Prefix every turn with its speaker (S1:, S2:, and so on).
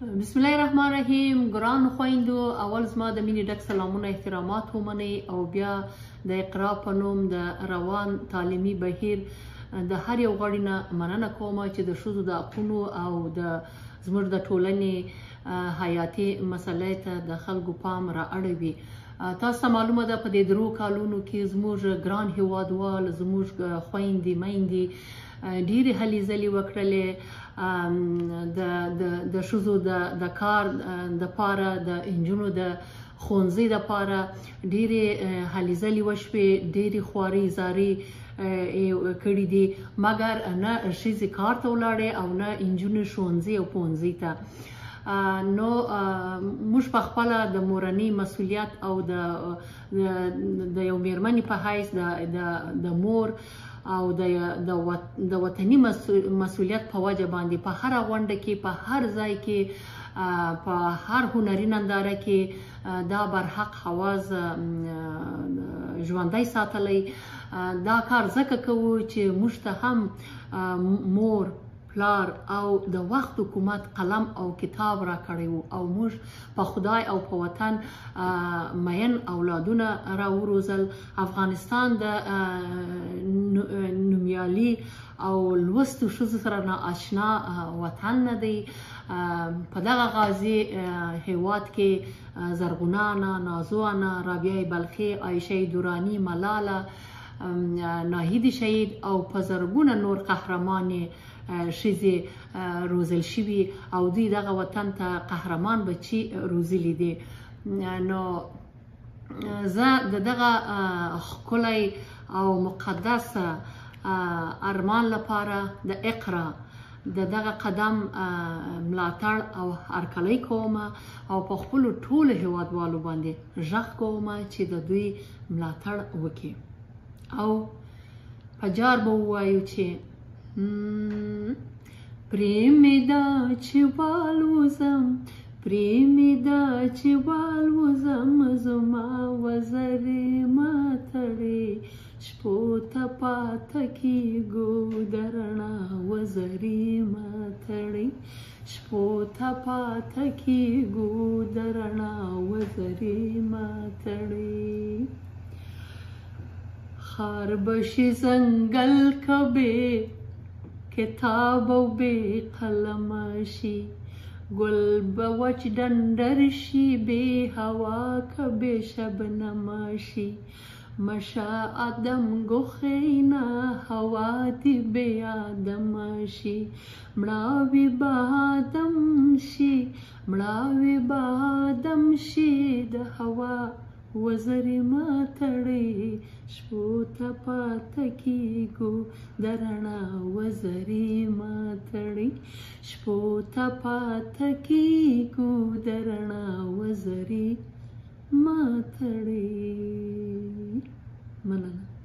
S1: بسم الله الرحمن الرحیم. ګران خویندو، اول زما د مینې ډک سلامونه احترامات ومنئ او بیا د اقرا په نوم د روان تعلیمي بهیر د هر یو غړي نه مننه کوم چې د ښځو د حقونو او د زموږ د ټولنې حیاتي مسلې ته د خلکو پام را اړوي. تاسو ته معلومه ده په دې درو کالونو کې زموږ ګران هیوادوال، زموږ خویندې میندې ډېرې هلې ځلې وکړلې د ښځو د کار دپاره، د نجونو د ښوونځي دپاره ډېرې هلې ځلې وشوې، ډېرې خوارۍ زارۍ کړي دي، مګر نه ښځې کار ته ولاړې او نه نجونې ښوونځي او پوهنځي ته. نو موږ په خپله د مورنۍ مسؤلیت او د یو میرمنې په حیث د مور او د وطني مسؤلیت په وجه باندې په هره غونډه کې، په هر ځای کې، په هر هنري ننداره کې دا برحق حواس ژوندی ساتلی. دا کار ځکه کوو چې موږ ته هم مور، پلار او د وخت حکومت قلم او کتاب را کړی وو او موږ په خدای او په وطن مین اولادونه را وروزل. افغانستان د نومیالي او لوستو ښځو سره نااشنا وطن نه دی. په دغه غازي هیواد کې زرغونه انا، نازو انا، رابعه بلخي، عایشه دورانی، ملاله، ناهید شهید او په زرګونه نور قهرمانې ښځې روزل شوي او دوی دغه وطن ته قهرمان بچي روزلي دي. نو زه د دغه ښکلی او مقدس ارمان لپاره د اقرا د دغه قدم ملاتړ او هرکلی کوم او په خپلو ټولو هیوادوالو باندې غږ کوم چې د دوی ملاتړ وکړي او په جار به ووایو چې پرېمې ده چې والوځم، پرېمې ده چې والوځم، زما وزرې ماتړې شپو ته پاته کېږو د رڼا وزرې ماتړې شپو ته پاته کېږو د رڼا وزرې ماتړې. خار بشي ځنګل کبې کتاب او بې قلم شي، ګل به وچ ډنډر شي، بې هوا که بې شبنم شي، مشه ادم ګوښینه هوا دې بې ادم شي، مړاوي به ادم شي، مړاوي به ادم شي، د هوا وزرې ماتړې شپو ته پاته کېږو د رڼا وزرې ماتړې شپو ته پاته کېږو د رڼا وزرې ماتړې. مننه.